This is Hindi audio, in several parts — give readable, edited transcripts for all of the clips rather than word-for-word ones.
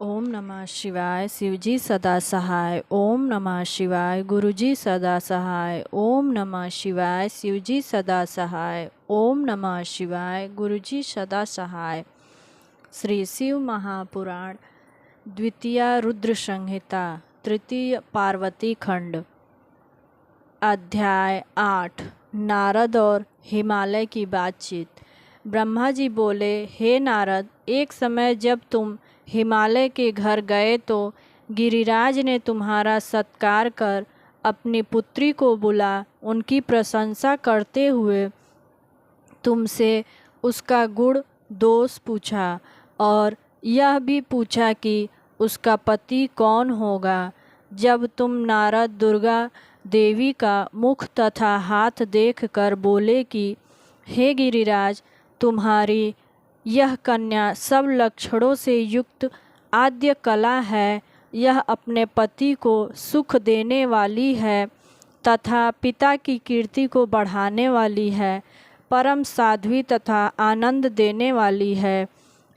ओम नमः शिवाय। शिवजी सदा सहाय। ओम नमः शिवाय। गुरुजी सदा सहाय। ओम नमः शिवाय। शिवजी सदा सहाय। ओम नमः शिवाय। गुरुजी सदा सहाय। श्री शिव महापुराण द्वितीय रुद्र संहिता तृतीय पार्वती खंड। अध्याय 8। नारद और हिमालय की बातचीत। ब्रह्मा जी बोले, हे नारद, एक समय जब तुम हिमालय के घर गए तो गिरिराज ने तुम्हारा सत्कार कर अपनी पुत्री को बुला उनकी प्रशंसा करते हुए तुमसे उसका गुण दोष पूछा और यह भी पूछा कि उसका पति कौन होगा। जब तुम नारद दुर्गा देवी का मुख तथा हाथ देखकर बोले कि हे गिरिराज, तुम्हारी यह कन्या सब लक्षणों से युक्त आद्य कला है, यह अपने पति को सुख देने वाली है तथा पिता की कीर्ति को बढ़ाने वाली है, परम साध्वी तथा आनंद देने वाली है।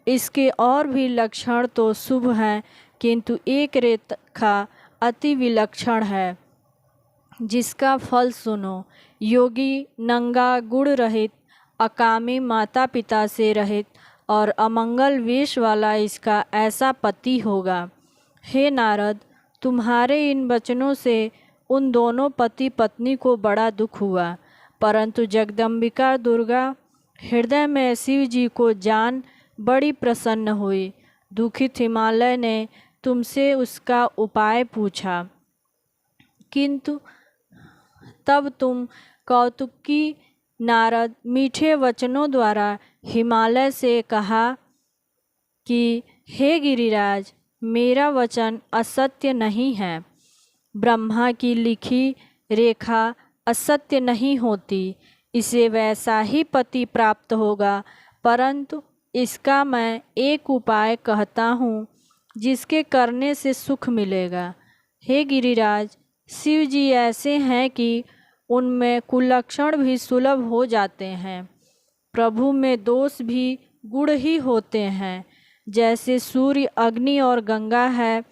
इसके और भी लक्षण तो शुभ हैं, किंतु एक रेखा अति विलक्षण है, जिसका फल सुनो। योगी, नंगा, गुण रहित, अकामी, माता पिता से रहित और अमंगल वेश वाला इसका ऐसा पति होगा। हे नारद, तुम्हारे इन वचनों से उन दोनों पति पत्नी को बड़ा दुख हुआ, परंतु जगदम्बिका दुर्गा हृदय में शिव जी को जान बड़ी प्रसन्न हुई। दुखित हिमालय ने तुमसे उसका उपाय पूछा, किंतु तब तुम कौतुकी नारद मीठे वचनों द्वारा हिमालय से कहा कि हे गिरिराज, मेरा वचन असत्य नहीं है। ब्रह्मा की लिखी रेखा असत्य नहीं होती, इसे वैसा ही पति प्राप्त होगा, परंतु इसका मैं एक उपाय कहता हूँ जिसके करने से सुख मिलेगा। हे गिरिराज, शिव जी ऐसे हैं कि उनमें कुलक्षण भी सुलभ हो जाते हैं। प्रभु में दोष भी गुण ही होते हैं, जैसे सूर्य, अग्नि और गंगा है।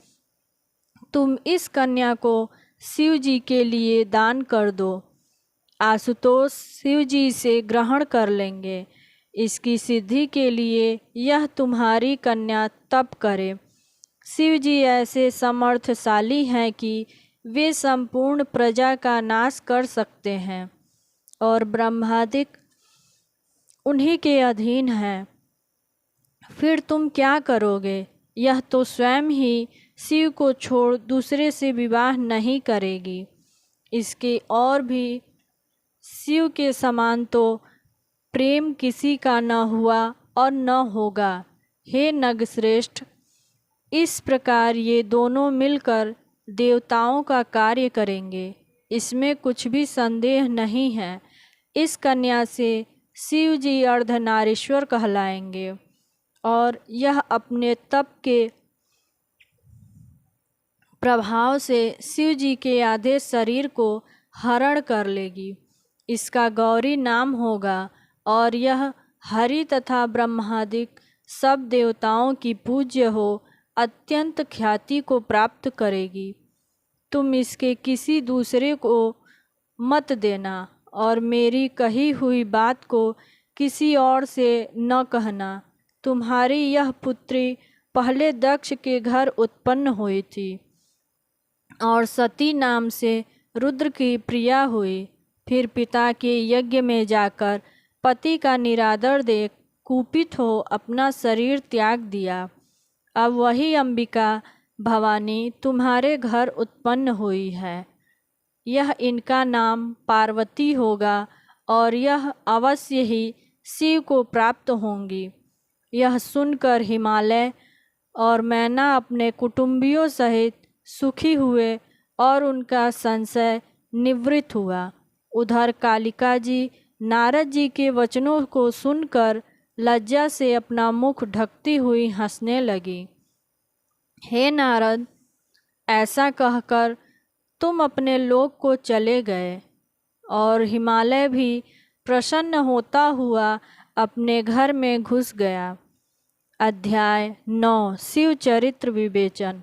तुम इस कन्या को शिव जी के लिए दान कर दो, आशुतोष शिव जी से ग्रहण कर लेंगे। इसकी सिद्धि के लिए यह तुम्हारी कन्या तप करे। शिव जी ऐसे समर्थशाली हैं कि वे संपूर्ण प्रजा का नाश कर सकते हैं और ब्रह्मादिक उन्हीं के अधीन हैं। फिर तुम क्या करोगे? यह तो स्वयं ही शिव को छोड़ दूसरे से विवाह नहीं करेगी। इसके और भी शिव के समान तो प्रेम किसी का न हुआ और न होगा। हे नगश्रेष्ठ, इस प्रकार ये दोनों मिलकर देवताओं का कार्य करेंगे, इसमें कुछ भी संदेह नहीं है। इस कन्या से शिव जी अर्धनारीश्वर कहलाएंगे और यह अपने तप के प्रभाव से शिव जी के आधे शरीर को हरण कर लेगी। इसका गौरी नाम होगा और यह हरि तथा ब्रह्मादिक सब देवताओं की पूज्य हो अत्यंत ख्याति को प्राप्त करेगी। तुम इसके किसी दूसरे को मत देना और मेरी कही हुई बात को किसी और से न कहना। तुम्हारी यह पुत्री पहले दक्ष के घर उत्पन्न हुई थी और सती नाम से रुद्र की प्रिया हुई। फिर पिता के यज्ञ में जाकर पति का निरादर देख कुपित हो अपना शरीर त्याग दिया। अब वही अंबिका भवानी तुम्हारे घर उत्पन्न हुई है। यह इनका नाम पार्वती होगा और यह अवश्य ही शिव को प्राप्त होंगी। यह सुनकर हिमालय और मैना अपने कुटुंबियों सहित सुखी हुए और उनका संशय निवृत्त हुआ। उधर कालिका जी नारद जी के वचनों को सुनकर लज्जा से अपना मुख ढकती हुई हंसने लगी। हे नारद, ऐसा कहकर तुम अपने लोक को चले गए और हिमालय भी प्रसन्न होता हुआ अपने घर में घुस गया। अध्याय 9 शिव चरित्र विवेचन।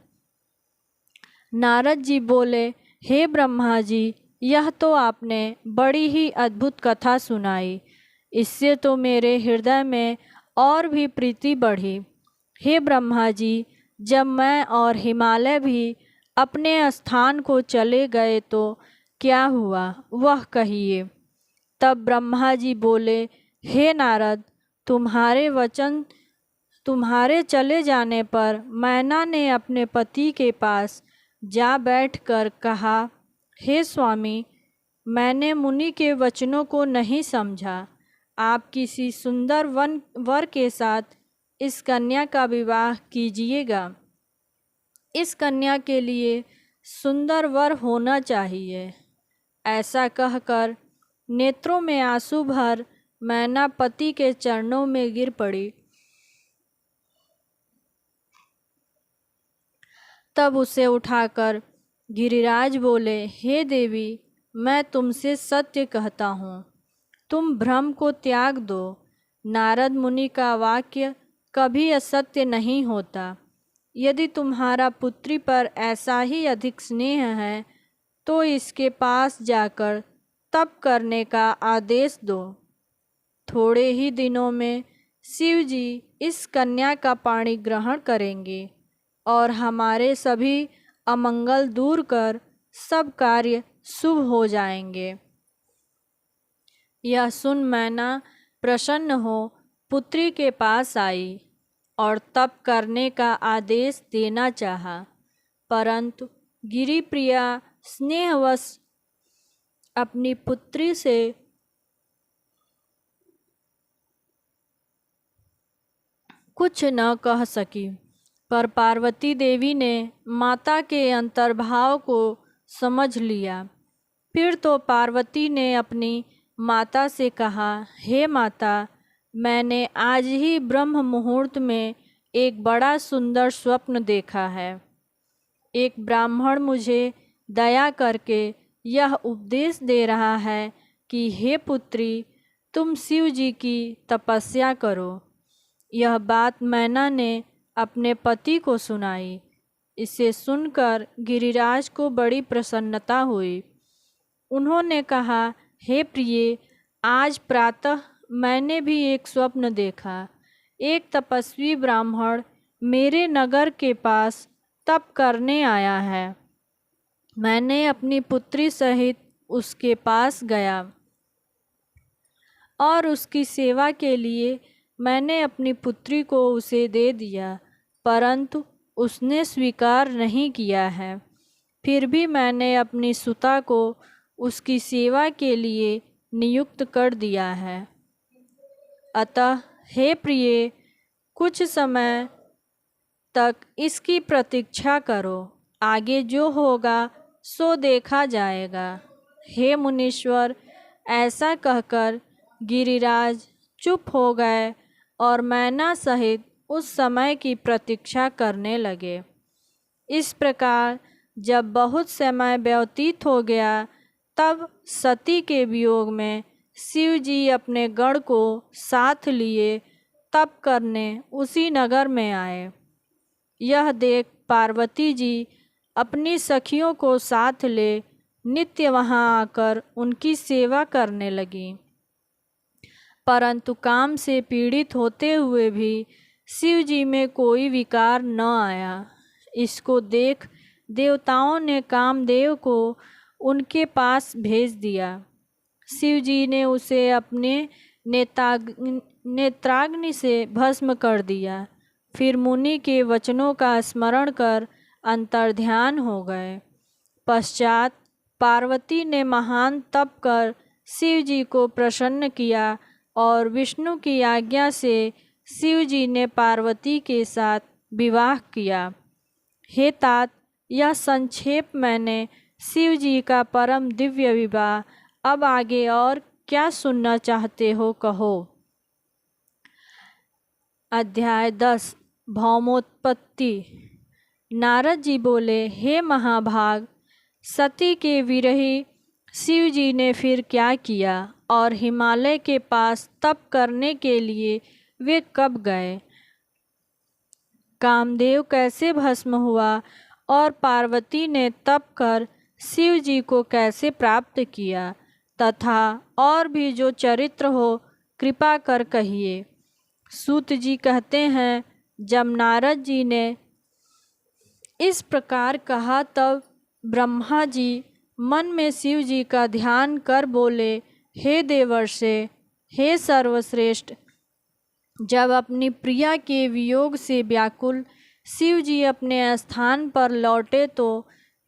नारद जी बोले, हे ब्रह्मा जी, यह तो आपने बड़ी ही अद्भुत कथा सुनाई। इससे तो मेरे हृदय में और भी प्रीति बढ़ी। हे ब्रह्मा जी, जब मैं और हिमालय भी अपने स्थान को चले गए तो क्या हुआ, वह कहिए। तब ब्रह्मा जी बोले, हे नारद, तुम्हारे चले जाने पर मैना ने अपने पति के पास जा बैठकर कहा, हे स्वामी, मैंने मुनि के वचनों को नहीं समझा। आप किसी सुंदर वर के साथ इस कन्या का विवाह कीजिएगा। इस कन्या के लिए सुंदर वर होना चाहिए। ऐसा कहकर नेत्रों में आंसू भर मैना पति के चरणों में गिर पड़ी। तब उसे उठाकर गिरिराज बोले, हे देवी, मैं तुमसे सत्य कहता हूँ, तुम भ्रम को त्याग दो। नारद मुनि का वाक्य कभी असत्य नहीं होता। यदि तुम्हारा पुत्री पर ऐसा ही अधिक स्नेह है तो इसके पास जाकर तप करने का आदेश दो। थोड़े ही दिनों में शिव जी इस कन्या का पाणी ग्रहण करेंगे और हमारे सभी अमंगल दूर कर सब कार्य शुभ हो जाएंगे। यह सुन मैना प्रसन्न हो पुत्री के पास आई और तप करने का आदेश देना चाहा, परंतु गिरिप्रिया स्नेहवश अपनी पुत्री से कुछ न कह सकी। पर पार्वती देवी ने माता के अंतर्भाव को समझ लिया। फिर तो पार्वती ने अपनी माता से कहा, हे माता, मैंने आज ही ब्रह्म मुहूर्त में एक बड़ा सुंदर स्वप्न देखा है। एक ब्राह्मण मुझे दया करके यह उपदेश दे रहा है कि हे पुत्री, तुम शिव जी की तपस्या करो। यह बात मैना ने अपने पति को सुनाई। इसे सुनकर गिरिराज को बड़ी प्रसन्नता हुई। उन्होंने कहा, हे प्रिय, आज प्रातः मैंने भी एक स्वप्न देखा। एक तपस्वी ब्राह्मण मेरे नगर के पास तप करने आया है। मैंने अपनी पुत्री सहित उसके पास गया और उसकी सेवा के लिए मैंने अपनी पुत्री को उसे दे दिया, परंतु उसने स्वीकार नहीं किया है। फिर भी मैंने अपनी सुता को उसकी सेवा के लिए नियुक्त कर दिया है। अतः हे प्रिय, कुछ समय तक इसकी प्रतीक्षा करो, आगे जो होगा सो देखा जाएगा। हे मुनीश्वर, ऐसा कहकर गिरिराज चुप हो गए और मैना सहित उस समय की प्रतीक्षा करने लगे। इस प्रकार जब बहुत समय व्यतीत हो गया, तब सती के वियोग में शिव जी अपने गण को साथ लिए तप करने उसी नगर में आए। यह देख पार्वती जी अपनी सखियों को साथ ले नित्य वहाँ आकर उनकी सेवा करने लगी। परंतु काम से पीड़ित होते हुए भी शिव जी में कोई विकार न आया। इसको देख देवताओं ने कामदेव को उनके पास भेज दिया। शिव जी ने उसे अपने नेत्राग्नि से भस्म कर दिया। फिर मुनि के वचनों का स्मरण कर अंतर्ध्यान हो गए। पश्चात पार्वती ने महान तप कर शिव जी को प्रसन्न किया और विष्णु की आज्ञा से शिव जी ने पार्वती के साथ विवाह किया। हे तात, यह संक्षेप मैंने शिव जी का परम दिव्य विवाह। अब आगे और क्या सुनना चाहते हो, कहो। अध्याय 10 भौमोत्पत्ति। नारद जी बोले, हे महाभाग, सती के विरही शिव जी ने फिर क्या किया और हिमालय के पास तप करने के लिए वे कब गए। कामदेव कैसे भस्म हुआ और पार्वती ने तप कर शिव जी को कैसे प्राप्त किया, तथा और भी जो चरित्र हो कृपा कर कहिए। सूत जी कहते हैं, जब नारद जी ने इस प्रकार कहा तब ब्रह्मा जी मन में शिव जी का ध्यान कर बोले, हे देवर्षे, हे सर्वश्रेष्ठ। जब अपनी प्रिया के वियोग से व्याकुल शिव जी अपने स्थान पर लौटे तो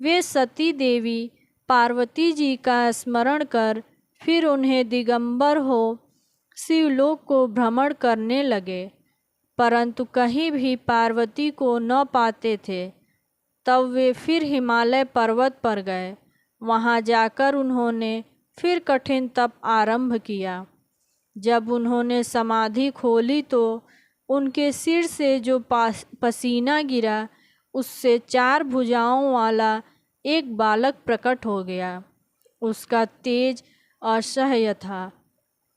वे सती देवी पार्वती जी का स्मरण कर फिर उन्हें दिगंबर हो शिवलोक को भ्रमण करने लगे, परंतु कहीं भी पार्वती को न पाते थे। तब वे फिर हिमालय पर्वत पर गए। वहां जाकर उन्होंने फिर कठिन तप आरंभ किया। जब उन्होंने समाधि खोली तो उनके सिर से जो पसीना गिरा उससे 4 भुजाओं वाला एक बालक प्रकट हो गया। उसका तेज असह्य था।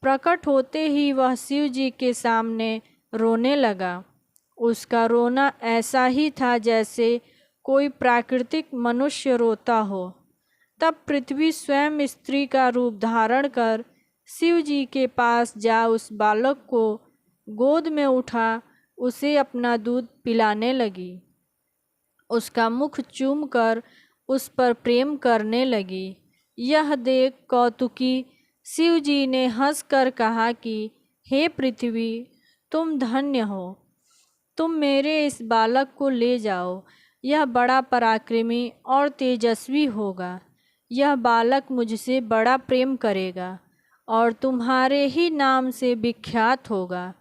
प्रकट होते ही वह शिव जी के सामने रोने लगा। उसका रोना ऐसा ही था जैसे कोई प्राकृतिक मनुष्य रोता हो। तब पृथ्वी स्वयं स्त्री का रूप धारण कर शिव जी के पास जा उस बालक को गोद में उठा उसे अपना दूध पिलाने लगी। उसका मुख चूम कर उस पर प्रेम करने लगी। यह देख कौतुकी शिव जी ने हंसकर कहा कि हे पृथ्वी, तुम धन्य हो। तुम मेरे इस बालक को ले जाओ। यह बड़ा पराक्रमी और तेजस्वी होगा। यह बालक मुझसे बड़ा प्रेम करेगा और तुम्हारे ही नाम से विख्यात होगा।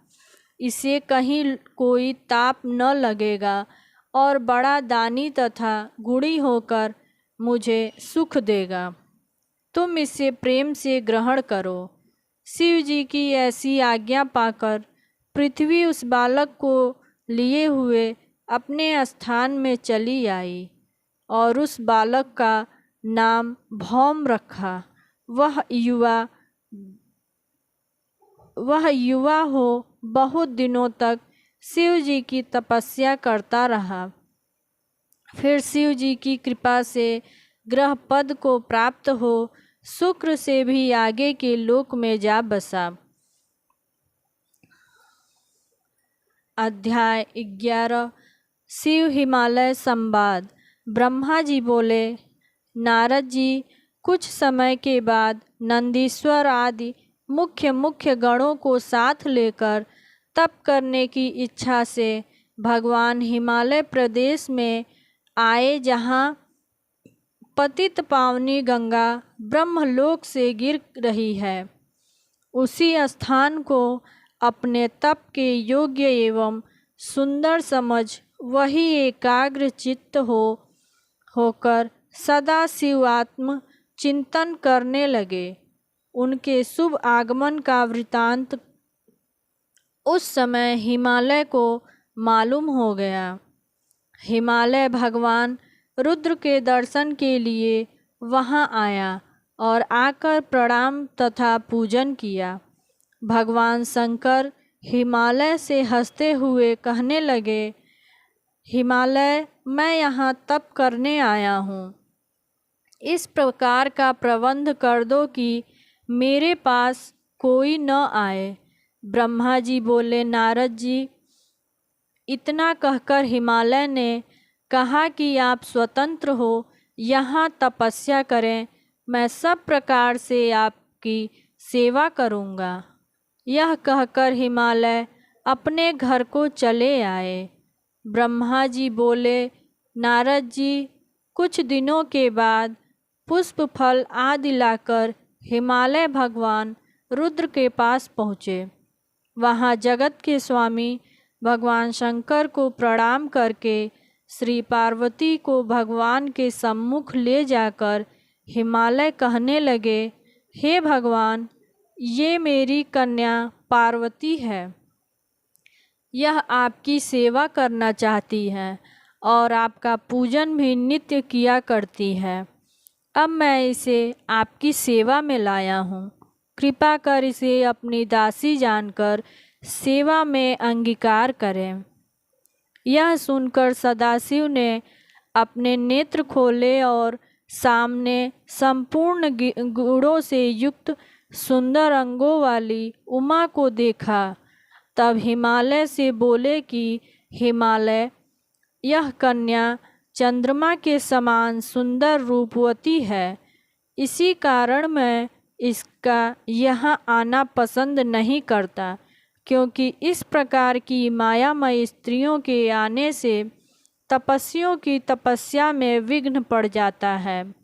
इसे कहीं कोई ताप न लगेगा और बड़ा दानी तथा गुणी होकर मुझे सुख देगा। तुम इसे प्रेम से ग्रहण करो। शिव जी की ऐसी आज्ञा पाकर पृथ्वी उस बालक को लिए हुए अपने स्थान में चली आई और उस बालक का नाम भौम रखा। वह युवा हो बहुत दिनों तक शिव जी की तपस्या करता रहा। फिर शिव जी की कृपा से ग्रह पद को प्राप्त हो शुक्र से भी आगे के लोक में जा बसा। अध्याय 11 शिव हिमालय संवाद। ब्रह्मा जी बोले, नारद जी, कुछ समय के बाद नंदीश्वर आदि मुख्य गणों को साथ लेकर तप करने की इच्छा से भगवान हिमालय प्रदेश में आए, जहाँ पतित पावनी गंगा ब्रह्मलोक से गिर रही है। उसी स्थान को अपने तप के योग्य एवं सुंदर समझ वही एकाग्र चित्त होकर सदा शिवात्म चिंतन करने लगे। उनके शुभ आगमन का वृतांत उस समय हिमालय को मालूम हो गया। हिमालय भगवान रुद्र के दर्शन के लिए वहां आया और आकर प्रणाम तथा पूजन किया। भगवान शंकर हिमालय से हंसते हुए कहने लगे, हिमालय, मैं यहाँ तप करने आया हूँ। इस प्रकार का प्रबंध कर दो कि मेरे पास कोई न आए। ब्रह्मा जी बोले, नारद जी, इतना कहकर हिमालय ने कहा कि आप स्वतंत्र हो, यहाँ तपस्या करें, मैं सब प्रकार से आपकी सेवा करूँगा। यह कहकर हिमालय अपने घर को चले आए। ब्रह्मा जी बोले, नारद जी, कुछ दिनों के बाद पुष्प फल आदि लाकर हिमालय भगवान रुद्र के पास पहुँचे। वहाँ जगत के स्वामी भगवान शंकर को प्रणाम करके श्री पार्वती को भगवान के सम्मुख ले जाकर हिमालय कहने लगे, हे भगवान, ये मेरी कन्या पार्वती है। यह आपकी सेवा करना चाहती है और आपका पूजन भी नित्य किया करती है। अब मैं इसे आपकी सेवा में लाया हूँ। कृपा कर इसे अपनी दासी जानकर सेवा में अंगीकार करें। यह सुनकर सदाशिव ने अपने नेत्र खोले और सामने संपूर्ण गुणों से युक्त सुंदर अंगों वाली उमा को देखा। तब हिमालय से बोले कि हिमालय, यह कन्या चंद्रमा के समान सुंदर रूपवती है, इसी कारण मैं इसका यहाँ आना पसंद नहीं करता, क्योंकि इस प्रकार की मायामय स्त्रियों के आने से तपस्वियों की तपस्या में विघ्न पड़ जाता है।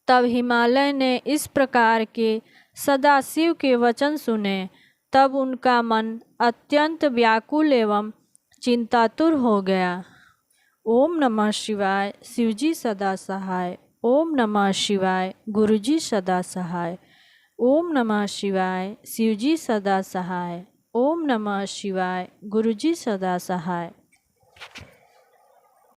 तब हिमालय ने इस प्रकार के सदाशिव के वचन सुने। तब उनका मन अत्यंत व्याकुल एवं चिंतातुर हो गया। ओम नमः शिवाय। शिवजी सदा सहाय। ओम नमः शिवाय। गुरुजी सदा सहाय। ओम नमः शिवाय। शिवजी सदा सहाय। ओम नमः शिवाय। गुरुजी सदा सहाय।